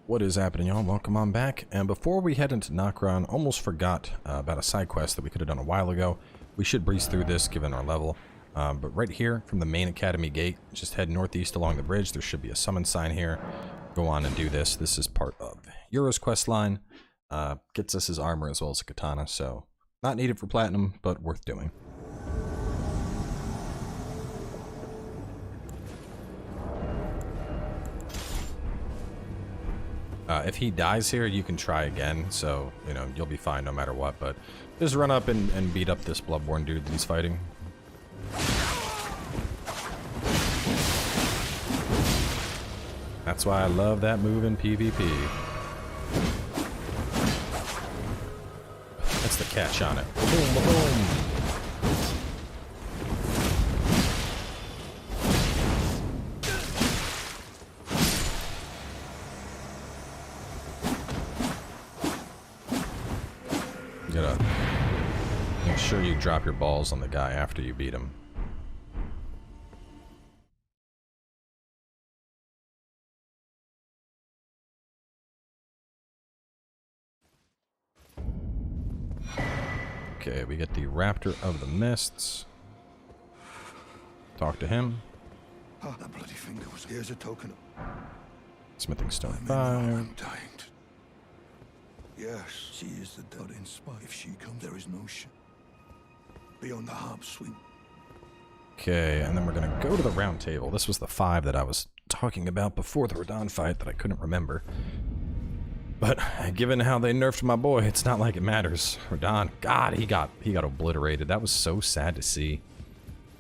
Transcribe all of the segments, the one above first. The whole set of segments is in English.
What is happening, y'all? Welcome on back. And before we head into Nokron, almost forgot about a side quest that we could have done a while ago. We should breeze through this given our level. But right here from the main academy gate, just head northeast along the bridge. There should be a summon sign here. Go on and do this. This is part of Euro's quest line. Gets us his armor as well as a katana, so not needed for platinum, but worth doing. If he dies here, you can try again, so, you know, you'll be fine no matter what, but just run up and beat up this Bloodborne dude that he's fighting. That's why I love that move in PvP. That's the catch on it. Boom, boom, boom. You gotta make sure you drop your balls on the guy after you beat him. Okay, we get the Raptor of the Mists. Talk to him. Oh, that bloody finger was. Here's a token. Smithing Stone 5. I'm dying. Yes, she is the dead in spite. If she comes, there is no shit. Beyond the harp swing. Okay, and then we're gonna go to the round table. This was the 5 that I was talking about before the Radahn fight that I couldn't remember. But given how they nerfed my boy, it's not like it matters. Radahn, God, he got obliterated. That was so sad to see.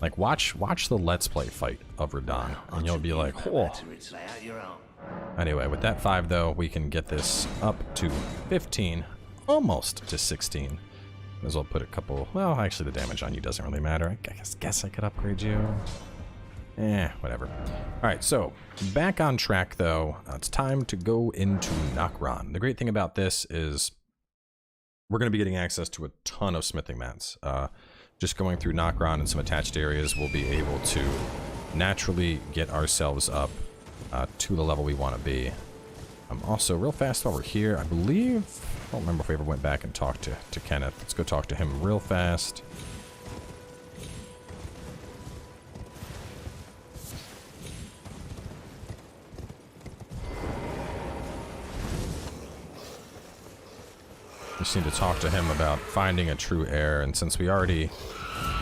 Like, watch the Let's Play fight of Radahn, and you'll be like, oh. Anyway, with that 5 though, we can get this up to 15, almost to 16. Might as well put a couple. Well, actually, the damage on you doesn't really matter. I guess I could upgrade you. Whatever. Alright, so, back on track though. It's time to go into Nokron. The great thing about this is we're going to be getting access to a ton of smithing mats. Just going through Nokron and some attached areas, we'll be able to naturally get ourselves up to the level we want to be. Also, real fast while we're here, I believe, I don't remember if we ever went back and talked to Kenneth. Let's go talk to him real fast. Just need to talk to him about finding a true heir, and since we already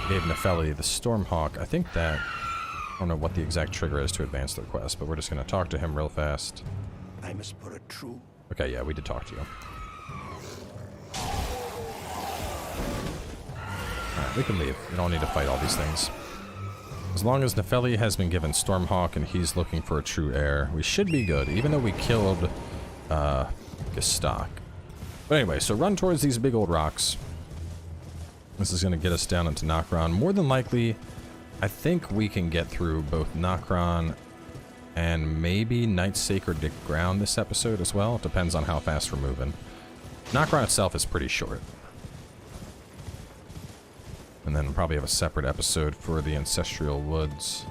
gave Nefeli the Stormhawk, I think that, I don't know what the exact trigger is to advance the request, but we're just going to talk to him real fast. I must put a true. Okay, yeah, we did talk to you. Alright, we can leave. We don't need to fight all these things. As long as Nefeli has been given Stormhawk and he's looking for a true heir, we should be good, even though we killed Gestak. But anyway, so run towards these big old rocks. This is going to get us down into Nokron. More than likely, I think we can get through both Nokron and maybe Night's Sacred Ground this episode as well. It depends on how fast we're moving. Nokron itself is pretty short. And then we'll probably have a separate episode for the Ancestral Woods.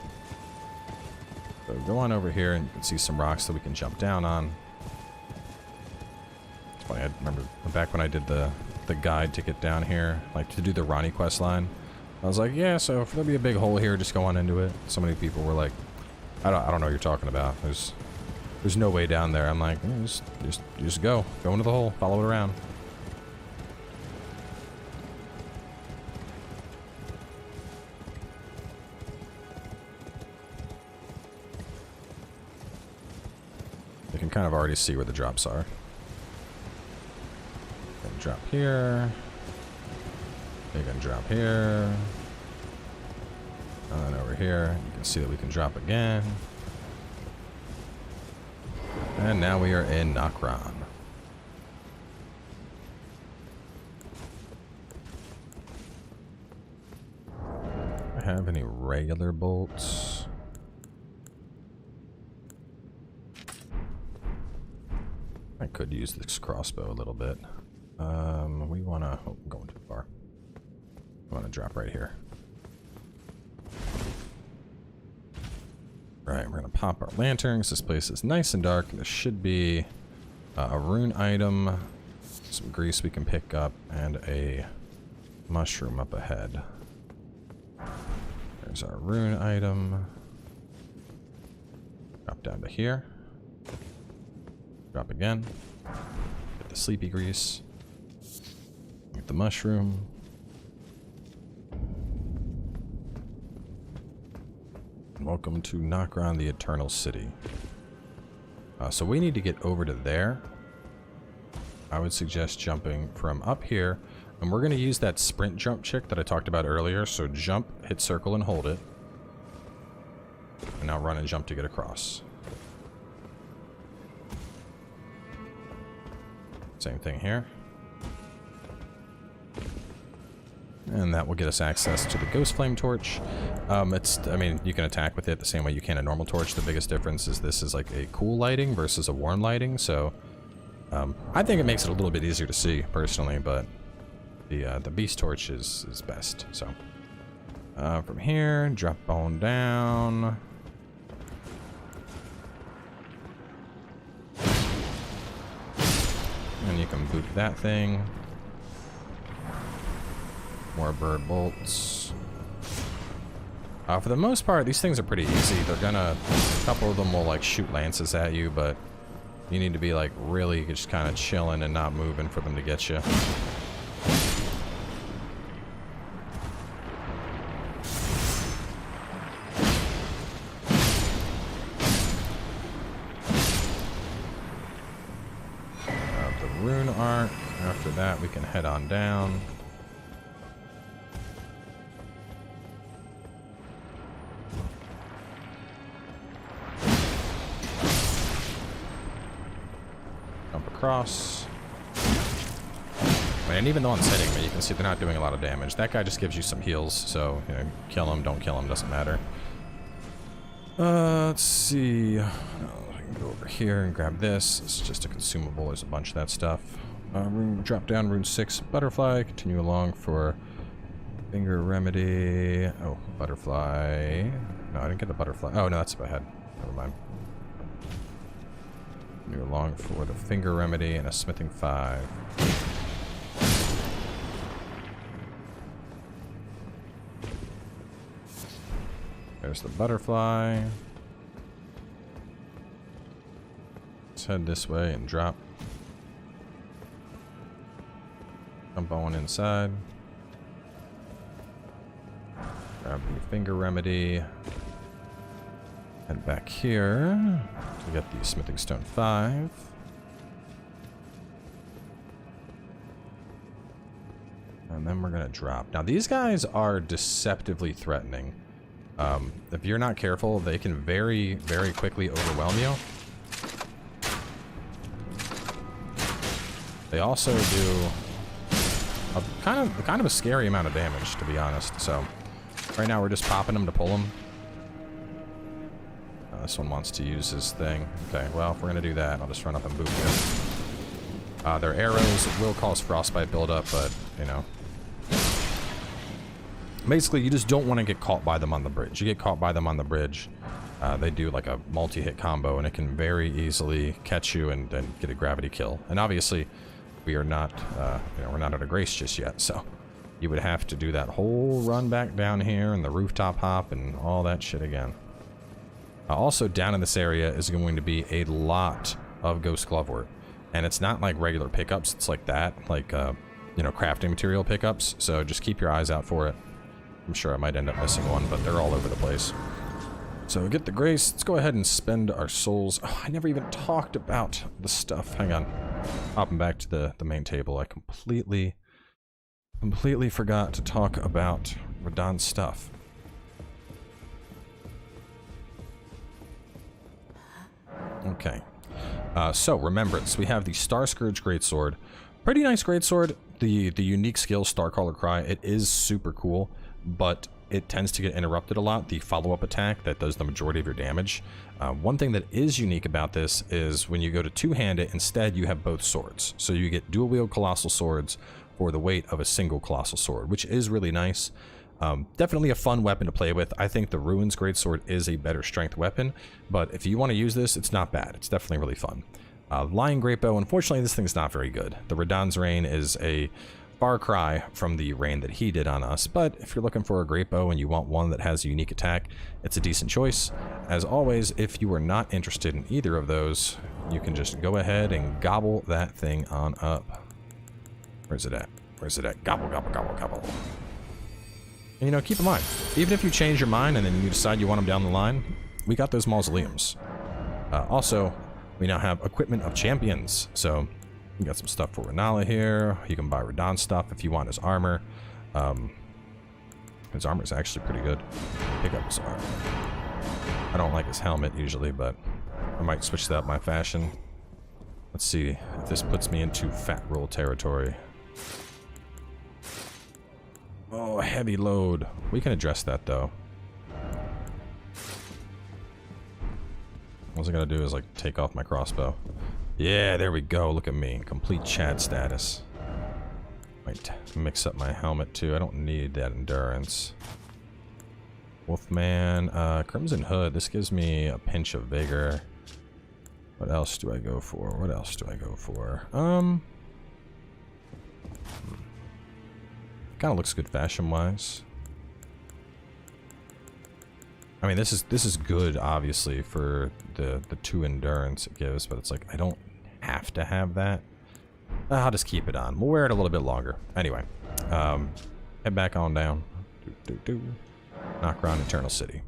So go on over here and you can see some rocks that we can jump down on. It's funny, I remember back when I did the guide to get down here, like to do the Ronnie quest line. I was like, yeah, so if there'll be a big hole here, just go on into it. So many people were like, I don't know what you're talking about. There's no way down there. I'm like, just go into the hole, follow it around. You can kind of already see where the drops are. Drop here. You can drop here. And then over here, you can see that we can drop again. And now we are in Nokron. Do I have any regular bolts? I could use this crossbow a little bit. We wanna, oh, I'm going too far. I wanna drop right here. Right, we're gonna pop our lanterns. This place is nice and dark. There should be A rune item, some grease we can pick up, and a mushroom up ahead. There's our rune item. Drop down to here. Drop again. Get the sleepy grease. Get the mushroom. Welcome to Nokron, the Eternal City. So we need to get over to there. I would suggest jumping from up here. And we're going to use that sprint jump trick that I talked about earlier. So jump, hit circle, and hold it. And now run and jump to get across. Same thing here. And that will get us access to the Ghost Flame Torch. I mean, you can attack with it the same way you can a normal torch. The biggest difference is this is like a cool lighting versus a warm lighting, so I think it makes it a little bit easier to see, personally, but the Beast Torch is best, so. From here, drop on down. And you can boot that thing. More bird bolts. For the most part, these things are pretty easy. They're gonna, a couple of them will like shoot lances at you, but you need to be like really just kind of chilling and not moving for them to get you. The rune arc. After that, we can head on down. Across. And even though it's hitting me, you can see they're not doing a lot of damage. That guy just gives you some heals, so, you know, kill him, don't kill him, doesn't matter. Let's see. I can go over here and grab this. It's just a consumable. There's a bunch of that stuff. Drop down, rune 6, butterfly. Continue along for finger remedy. Oh, butterfly. No, I didn't get the butterfly. Oh, no, that's up ahead. Never mind. Continue along for the finger remedy and a smithing 5. There's the butterfly. Let's head this way and drop. Jump on inside. Grab the finger remedy. Head back here to get the smithing stone 5. And then we're gonna drop. Now these guys are deceptively threatening. If you're not careful, they can very, very quickly overwhelm you. They also do a kind of a scary amount of damage, to be honest. So right now we're just popping them to pull them. This one wants to use his thing. Okay, well, if we're gonna do that, I'll just run up and boot you. Their arrows will cause frostbite buildup, but you know. Basically, you just don't want to get caught by them on the bridge. You get caught by them on the bridge, they do like a multi-hit combo, and it can very easily catch you and get a gravity kill. And obviously, we are not, you know, we're not at a grace just yet, so you would have to do that whole run back down here and the rooftop hop and all that shit again. Also, down in this area is going to be a lot of ghost glovewort, and it's not like regular pickups. It's like that, like you know, crafting material pickups. So just keep your eyes out for it. I'm sure I might end up missing one, but they're all over the place. So get the grace. Let's go ahead and spend our souls. Oh, I never even talked about the stuff. Hang on. Hopping back to the main table. I completely forgot to talk about Radahn's stuff. Okay. So remembrance. We have the Star Scourge Greatsword. Pretty nice greatsword. The unique skill Starcaller Cry. It is super cool, but it tends to get interrupted a lot. The follow-up attack that does the majority of your damage. One thing that is unique about this is when you go to two-hand it, instead you have both swords. So you get dual-wield Colossal Swords for the weight of a single Colossal Sword, which is really nice. Definitely a fun weapon to play with. I think the Ruins Greatsword is a better strength weapon, but if you want to use this, it's not bad. It's definitely really fun. Lion Great Bow, unfortunately, this thing's not very good. The Radahn's Rain is a far cry from the rain that he did on us, but if you're looking for a Great Bow and you want one that has a unique attack, it's a decent choice. As always, if you are not interested in either of those, you can just go ahead and gobble that thing on up. Where's it at? Where's it at? Gobble, gobble, gobble, gobble. And, you know, keep in mind, even if you change your mind and then you decide you want them down the line, we got those mausoleums. Also, we now have Equipment of Champions, so you got some stuff for Renala here. You can buy Radahn stuff if you want his armor. His armor is actually pretty good. Pick up his armor. I don't like his helmet usually, but I might switch that up my fashion. Let's see if this puts me into fat roll territory. Oh, heavy load. We can address that though. All I gotta do is like take off my crossbow. Yeah, there we go. Look at me. Complete Chad status. Might mix up my helmet too. I don't need that endurance. Wolfman, Crimson Hood. This gives me a pinch of vigor. What else do I go for? What else do I go for? Kind of looks good fashion-wise. I mean, this is good, obviously, for the 2 endurance it gives, but it's like, I don't have to have that. I'll just keep it on. We'll wear it a little bit longer. Anyway, head back on down. Nokron Eternal City.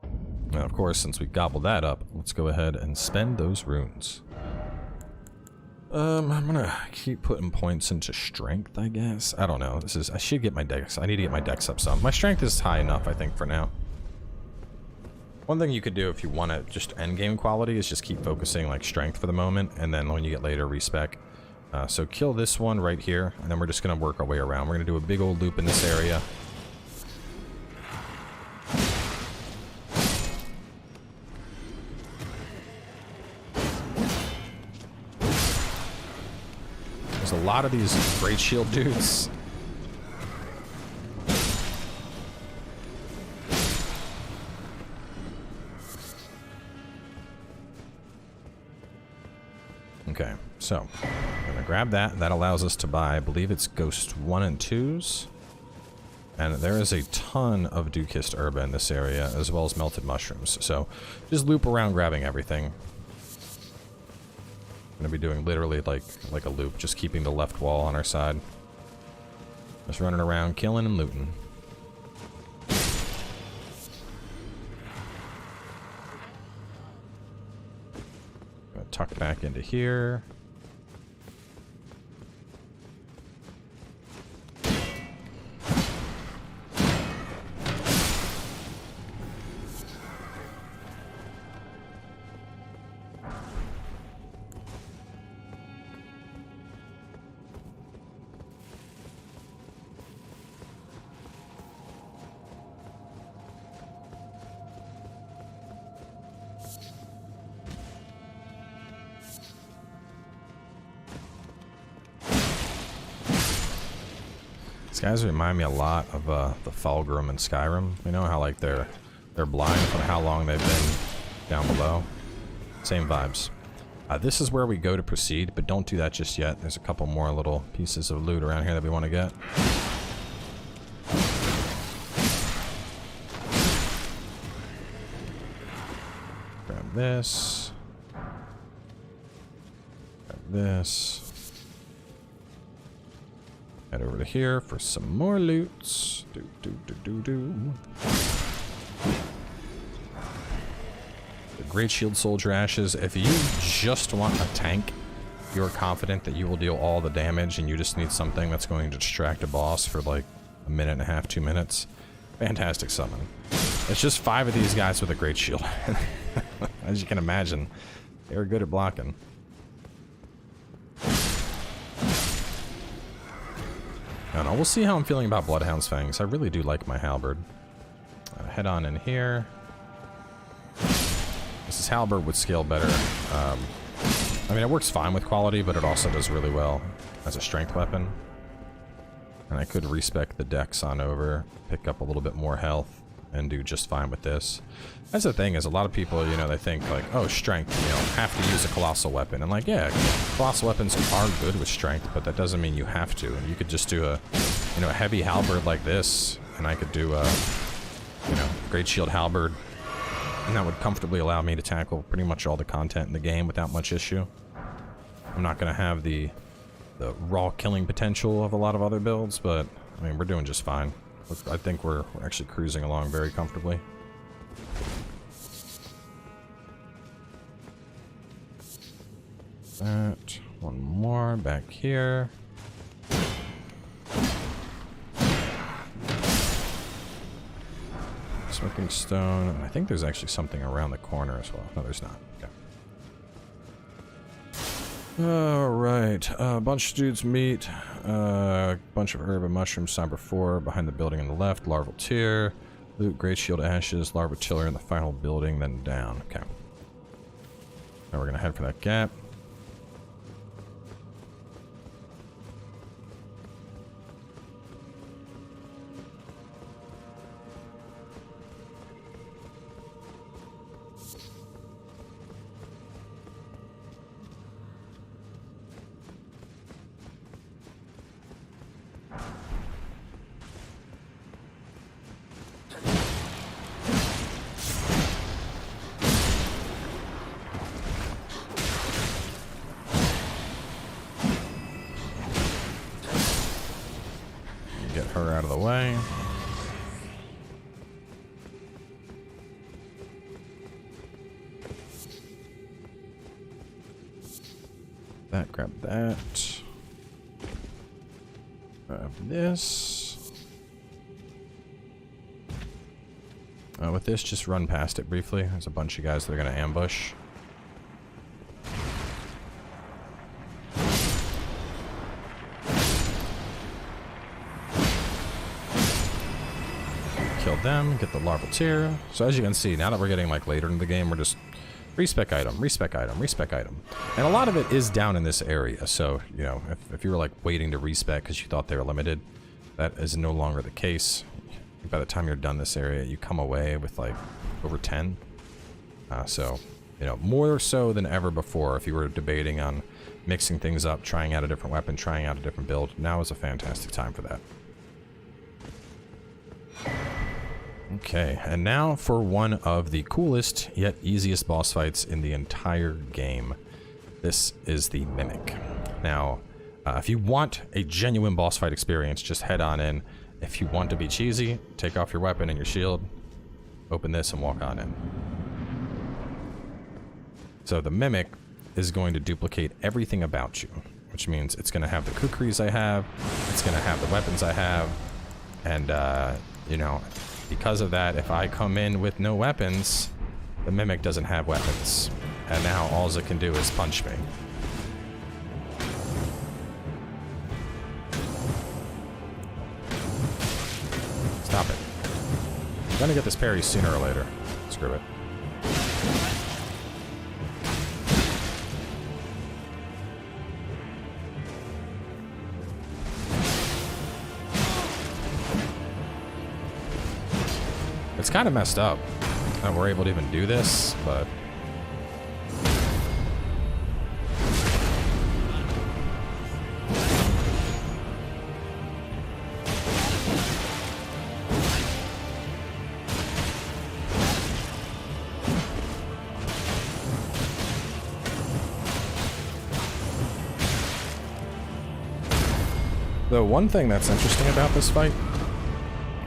And of course, since we gobbled that up, let's go ahead and spend those runes. I'm gonna keep putting points into strength, I guess. I don't know. I should get my dex. I need to get my dex up some. My strength is high enough, I think, for now. One thing you could do if you want to just end game quality is just keep focusing like strength for the moment, and then when you get later, respec. So kill this one right here, and then we're just gonna work our way around. We're gonna do a big old loop in this area. There's a lot of these Great Shield dudes. Okay, so I'm gonna grab that. That allows us to buy, I believe it's Ghost 1 and 2s. And there is a ton of Dew-Kissed Herba in this area, as well as melted mushrooms. So just loop around grabbing everything. I'm gonna be doing literally like a loop, just keeping the left wall on our side. Just running around, killing and looting. Gonna tuck back into here. These guys remind me a lot of the Fulgrim in Skyrim. You know how like they're blind from how long they've been down below. Same vibes. This is where we go to proceed, but don't do that just yet. There's a couple more little pieces of loot around here that we want to get. Grab this. Grab this. Head over to here for some more loots. The Great Shield Soldier Ashes. If you just want a tank, you're confident that you will deal all the damage and you just need something that's going to distract a boss for like a minute and a half, 2 minutes. Fantastic summon. It's just 5 of these guys with a Great Shield. As you can imagine, they're good at blocking. I don't know, we'll see how I'm feeling about Bloodhound's Fangs. I really do like my halberd. Head on in here. This halberd would scale better. I mean, it works fine with quality, but it also does really well as a strength weapon. And I could respec the dex on over, pick up a little bit more health. and do just fine with this. That's the thing, is a lot of people, you know, they think like, oh, strength, you know, have to use a colossal weapon. And like, yeah, colossal weapons are good with strength, but that doesn't mean you have to. And you could just do a, you know, a heavy halberd like this, and I could do a, you know, great shield halberd, and that would comfortably allow me to tackle pretty much all the content in the game without much issue. I'm not going to have the raw killing potential of a lot of other builds, but I mean, we're doing just fine. I think we're actually cruising along very comfortably. That one more back here. Smoking stone. I think there's actually something around the corner as well. No, there's not. Okay. Alright. A bunch of dudes meet. A bunch of herb and mushrooms. Cyber 4 behind the building on the left. Larval tier. Loot, great shield ashes. Larva tiller in the final building, then down. Okay. Now we're gonna head for that gap. Get her out of the way. That, grab that. Grab this. With this, just run past it briefly. There's a bunch of guys that are going to ambush. Kill them, get the larval tier. So as you can see, now that we're getting like later in the game, we're just respec item, respec item, respec item. And a lot of it is down in this area. So, you know, if you were like waiting to respec because you thought they were limited, that is no longer the case. By the time you're done this area, you come away with like over 10. So, you know, more so than ever before, if you were debating on mixing things up, trying out a different weapon, trying out a different build, now is a fantastic time for that. Okay, and now for one of the coolest yet easiest boss fights in the entire game. This is the Mimic. Now, if you want a genuine boss fight experience, just head on in. If you want to be cheesy, take off your weapon and your shield, open this and walk on in. So the Mimic is going to duplicate everything about you, which means it's going to have the kukris I have, it's going to have the weapons I have, and, you know, because of that, if I come in with no weapons, the Mimic doesn't have weapons. And now all it can do is punch me. Stop it. I'm gonna get this parry sooner or later. Screw it. It's kind of messed up that we're able to even do this, but the one thing that's interesting about this fight,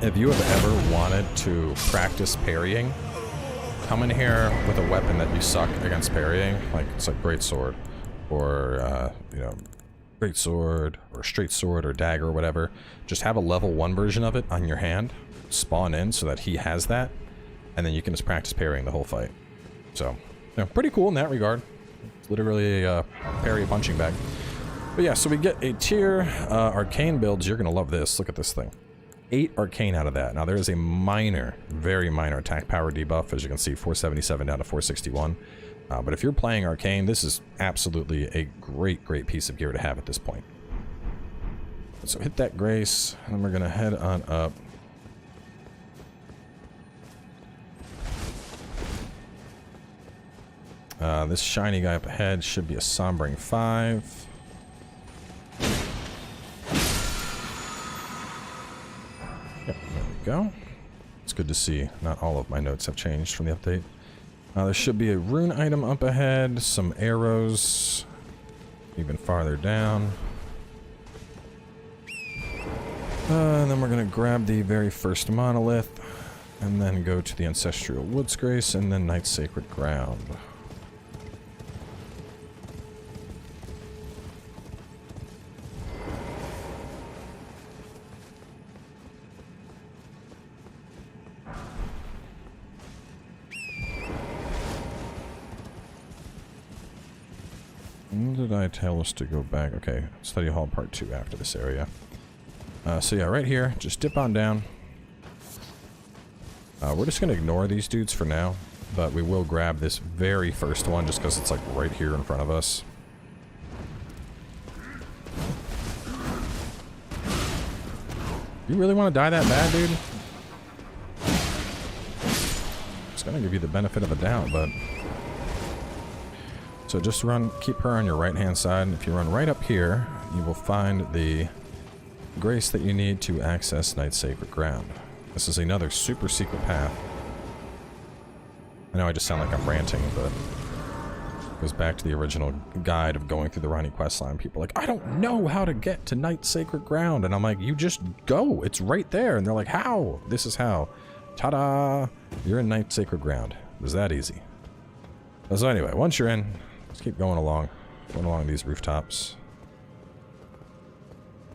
if you have ever wanted to practice parrying, come in here with a weapon that you suck against parrying, like it's like great sword, or you know, great sword, or straight sword, or dagger, or whatever. Just have a level 1 version of it on your hand, spawn in so that he has that, and then you can just practice parrying the whole fight. So, you know, pretty cool in that regard. It's literally a parry punching bag. But yeah, so we get a tier arcane builds. You're gonna love this. Look at this thing. 8 arcane out of that. Now there is a minor, very minor attack power debuff, as you can see, 477 down to 461. But if you're playing arcane, this is absolutely a great, great piece of gear to have at this point. So hit that grace, and we're gonna head on up This shiny guy up ahead should be a Sombring 5. Yep, there we go. It's good to see not all of my notes have changed from the update. There should be a rune item up ahead, some arrows even farther down. And then we're going to grab the very first monolith, and then go to the Ancestral Woods Grace, and then Night's Sacred Ground. When did I tell us to go back? Okay, Study Hall Part 2 after this area. So yeah, right here, just dip on down. We're just going to ignore these dudes for now, but we will grab this very first one just because it's like right here in front of us. You really want to die that bad, dude? It's going to give you the benefit of the doubt, but... So just keep her on your right-hand side, and if you run right up here, you will find the grace that you need to access Night's Sacred Ground. This is another super secret path. I know I just sound like I'm ranting, but it goes back to the original guide of going through the Rani questline. People are like, I don't know how to get to Night's Sacred Ground, and I'm like, you just go, it's right there, and they're like, how? This is how. Ta-da! You're in Night's Sacred Ground. It was that easy. So anyway, once you're in, let's keep going along these rooftops.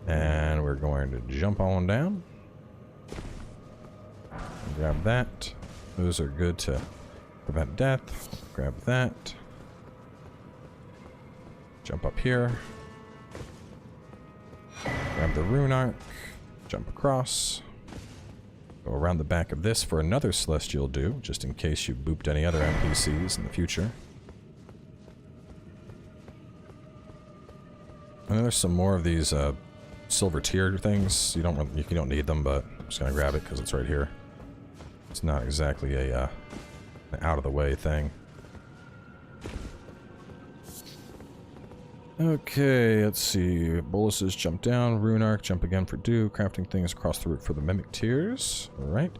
And we're going to jump on down. Grab that. Those are good to prevent death. Grab that. Jump up here. Grab the rune arc. Jump across. Go around the back of this for another celestial dew, just in case you booped any other NPCs in the future. And there's some more of these silver tier things. You don't need them, but I'm just gonna grab it because it's right here. It's not exactly a an out of the way thing. Okay, let's see. Boluses jump down, rune arc, jump again for dew, crafting things across the route for the mimic tiers. Alright.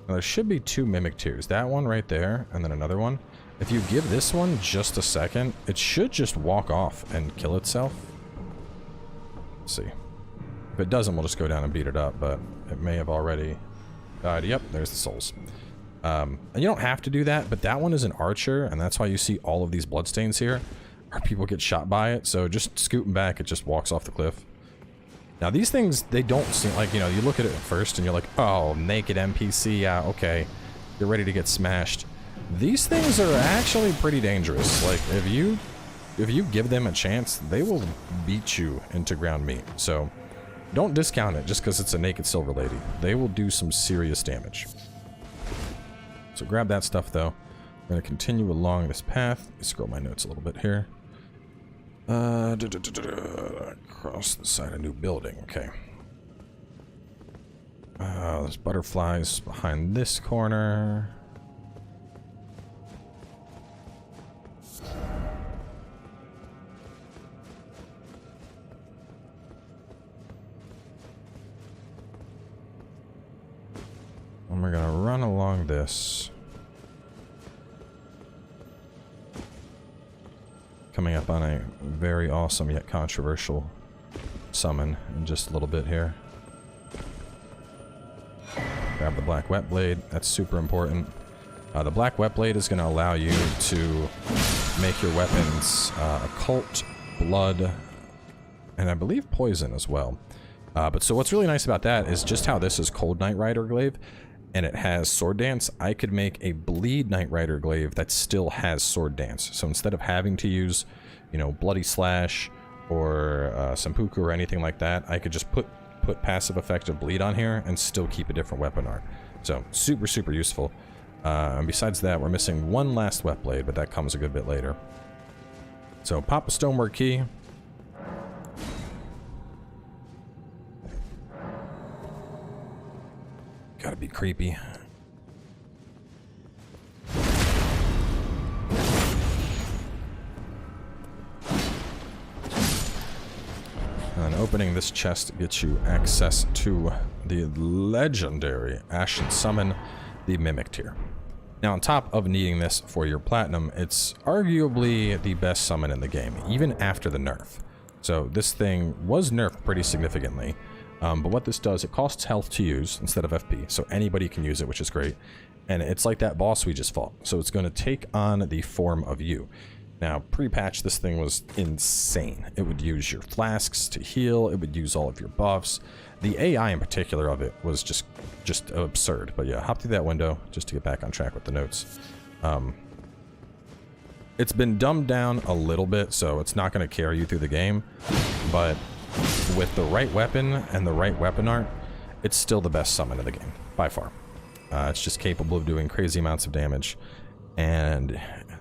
Now there should be 2 mimic tiers. That one right there, and then another one. If you give this one just a second, it should just walk off and kill itself. Let's see. If it doesn't, we'll just go down and beat it up, but it may have already died. Yep, there's the souls. And you don't have to do that, but that one is an archer, and that's why you see all of these bloodstains here. Or people get shot by it, so just scooting back, it just walks off the cliff. Now these things, they don't seem like, you know, you look at it first and you're like, oh, naked NPC, yeah, okay. You're ready to get smashed. These things are actually pretty dangerous. Like, if you give them a chance, they will beat you into ground meat. So, don't discount it just because it's a naked silver lady. They will do some serious damage. So grab that stuff though. I'm going to continue along this path. Let me scroll my notes a little bit here. Across the side of a new building. Okay. There's butterflies behind this corner. And we're gonna run along this. Coming up on a very awesome yet controversial summon in just a little bit here. Grab the Black Wet Blade. That's super important. The Black Wet Blade is going to allow you to make your weapons occult, blood, and I believe poison as well. But so what's really nice about that is just how this is Cold Knight Rider Glaive, and it has Sword Dance. I could make a Bleed Knight Rider Glaive that still has Sword Dance. So instead of having to use, you know, Bloody Slash or Seppuku or anything like that, I could just put passive effect of Bleed on here and still keep a different weapon art. So super, super useful. And besides that, we're missing one last Wet Blade, but that comes a good bit later. So pop a Stonework Key. Gotta be creepy. opening this chest gets you access to the legendary Ashen Summon, the Mimic tier. Now, on top of needing this for your platinum, it's arguably the best summon in the game, even after the nerf. So this thing was nerfed pretty significantly, but what this does, it costs health to use instead of FP, so anybody can use it, which is great. And it's like that boss we just fought, so it's going to take on the form of you. Now, pre-patch, this thing was insane. It would use your flasks to heal, it would use all of your buffs. The AI in particular of it was just absurd. But yeah, hop through that window just to get back on track with the notes. It's been dumbed down a little bit, so it's not going to carry you through the game. But with the right weapon and the right weapon art, it's still the best summon in the game, by far. It's just capable of doing crazy amounts of damage, and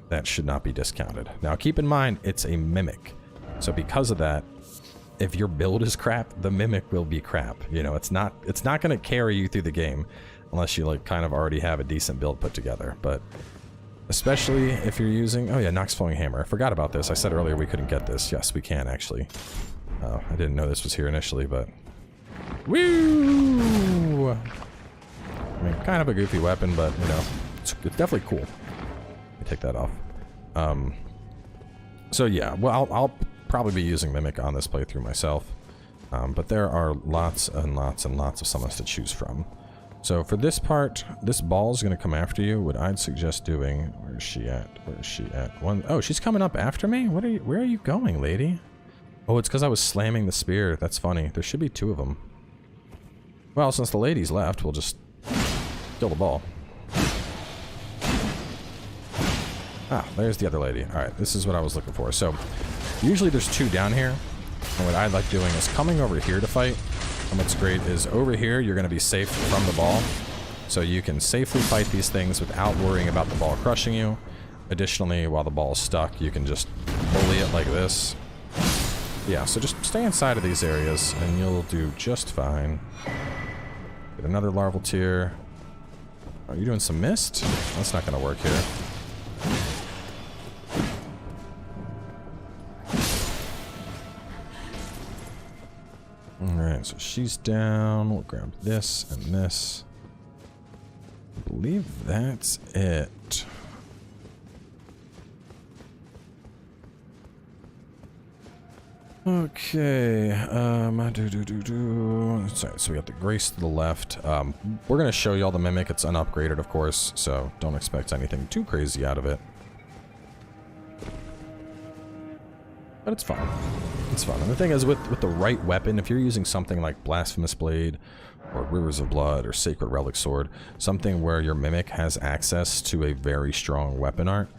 that should not be discounted. Now, keep in mind, it's a Mimic. So because of that, if your build is crap, the Mimic will be crap. You know, it's not going to carry you through the game unless you, like, kind of already have a decent build put together. But especially if you're using... Oh yeah, Nox Flowing Hammer. I forgot about this. I said earlier we couldn't get this. Yes, we can, actually. I didn't know this was here initially, but... Woo! I mean, kind of a goofy weapon, but, you know, it's definitely cool. Let me take that off. So yeah, well, I'll probably be using Mimic on this playthrough myself, but there are lots and lots and lots of summons to choose from. So for this part, this ball is going to come after you. What I'd suggest doing... Where is she at? Where is she at? Oh, she's coming up after me? Where are you going, lady? Oh, it's because I was slamming the spear. That's funny. There should be two of them. Well, since the lady's left, we'll just kill the ball. Ah, there's the other lady. Alright, this is what I was looking for. So, usually there's two down here. And what I like doing is coming over here to fight. And what's great is over here, you're going to be safe from the ball. So you can safely fight these things without worrying about the ball crushing you. Additionally, while the ball is stuck, you can just bully it like this. Yeah, so just stay inside of these areas and you'll do just fine. Get another larval tier. Are you doing some mist? That's not going to work here. Alright, so she's down. We'll grab this and this. I believe that's it. Okay, sorry, so we got the Grace to the left. We're gonna show you all the Mimic. It's unupgraded, of course, so don't expect anything too crazy out of it. But it's fun. It's fun. And the thing is, with the right weapon, if you're using something like Blasphemous Blade, or Rivers of Blood, or Sacred Relic Sword, something where your Mimic has access to a very strong weapon art,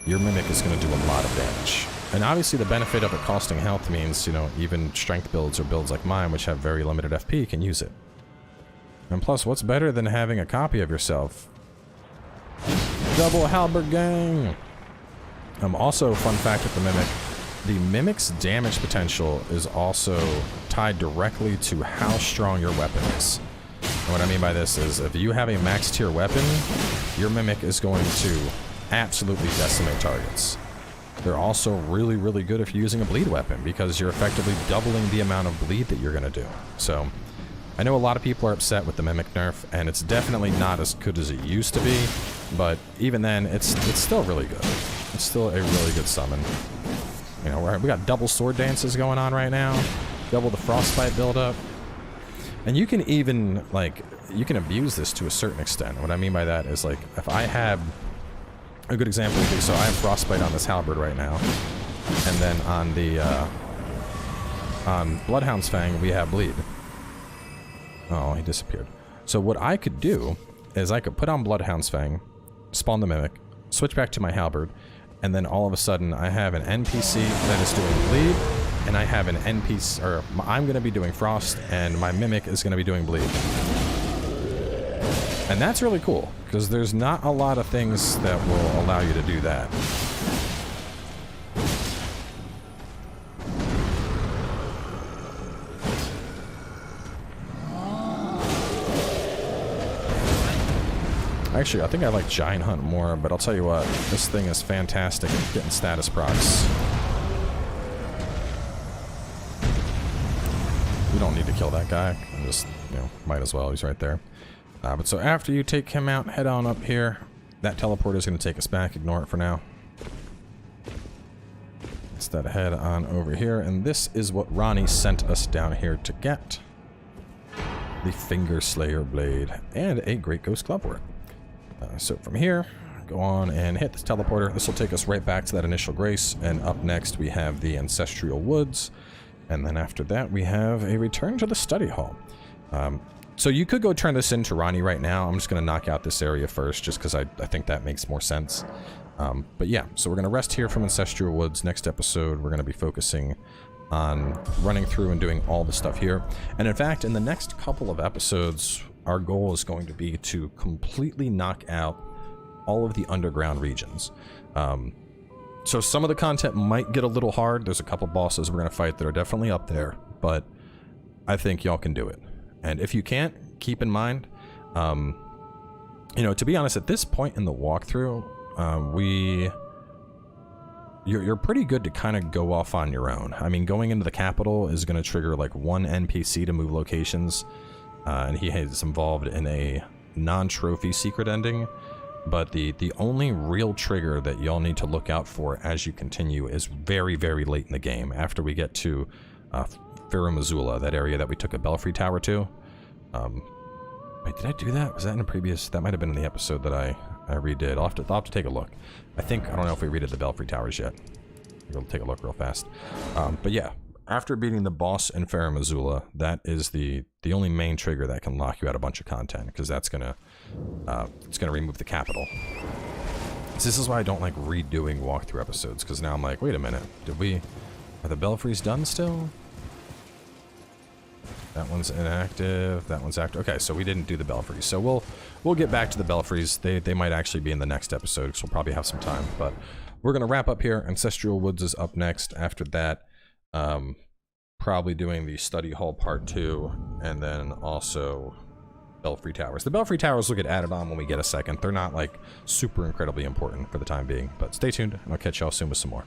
your Mimic is going to do a lot of damage. And obviously the benefit of it costing health means, you know, even strength builds or builds like mine, which have very limited FP, can use it. And plus, what's better than having a copy of yourself? Double Halberd Gang! Also, fun fact with the Mimic's damage potential is also tied directly to how strong your weapon is. And what I mean by this is, if you have a max tier weapon, your Mimic is going to absolutely decimate targets. They're also really, really good if you're using a bleed weapon, because you're effectively doubling the amount of bleed that you're going to do. So, I know a lot of people are upset with the Mimic nerf, and it's definitely not as good as it used to be, but even then, it's still really good. It's still a really good summon. You know, we got double sword dances going on right now, double the frostbite buildup, and you can even, like, you can abuse this to a certain extent. What I mean by that is, like, if I had... A good example would be, so I have frostbite on this halberd right now, and then on the on Bloodhound's Fang we have bleed. Oh, he disappeared. So what I could do is I could put on Bloodhound's Fang, spawn the Mimic, switch back to my halberd, and then all of a sudden I have an NPC that is doing bleed, and I have an NPC, or I'm going to be doing frost, and my Mimic is going to be doing bleed. And that's really cool, because there's not a lot of things that will allow you to do that. Actually, I think I like Giant Hunt more, but I'll tell you what, this thing is fantastic at getting status procs. we don't need to kill that guy. I'm just, you know, might as well. He's right there. But so after you take him out, head on up here. That teleporter is going to take us back. Ignore it for now. Instead, head on over here. And this is what Ronnie sent us down here to get. The Finger Slayer Blade and a Great Ghost Clubwork. So from here, go on and hit this teleporter. This will take us right back to that initial grace. And up next, we have the Ancestral Woods. And then after that, we have a return to the study hall. So you could go turn this into Ronnie right now. I'm just going to knock out this area first, just because I think that makes more sense. But yeah, so we're going to rest here from Ancestral Woods. Next episode, we're going to be focusing on running through and doing all the stuff here. And in fact, in the next couple of episodes, our goal is going to be to completely knock out all of the underground regions. So some of the content might get a little hard. There's a couple bosses we're going to fight that are definitely up there, but I think y'all can do it. And if you can't, keep in mind, you know, to be honest, at this point in the walkthrough, you're pretty good to kind of go off on your own. I mean, going into the capital is going to trigger like one NPC to move locations, and he is involved in a non-trophy secret ending. But the only real trigger that y'all need to look out for as you continue is very, very late in the game, after we get to Farum Azula, that area that we took a Belfry Tower to. Wait, did I do that? Was that in a previous... That might have been in the episode that I redid. I'll have to take a look. I don't know if we redid the Belfry Towers yet. We'll take a look real fast. But yeah, after beating the boss in Farum Azula, that is the only main trigger that can lock you out a bunch of content, because that's gonna it's gonna remove the capital. So this is why I don't like redoing walkthrough episodes, because now I'm like, wait a minute, are the Belfries done still? That one's inactive, that one's active. Okay, so we didn't do the Belfries. So we'll get back to the Belfries. They might actually be in the next episode, because we'll probably have some time. But we're gonna wrap up here. Ancestral Woods is up next. After that, probably doing the Study Hall Part 2, and then also Belfry Towers. The Belfry Towers will get added on when we get a second. They're not like super incredibly important for the time being, but stay tuned, and I'll catch y'all soon with some more.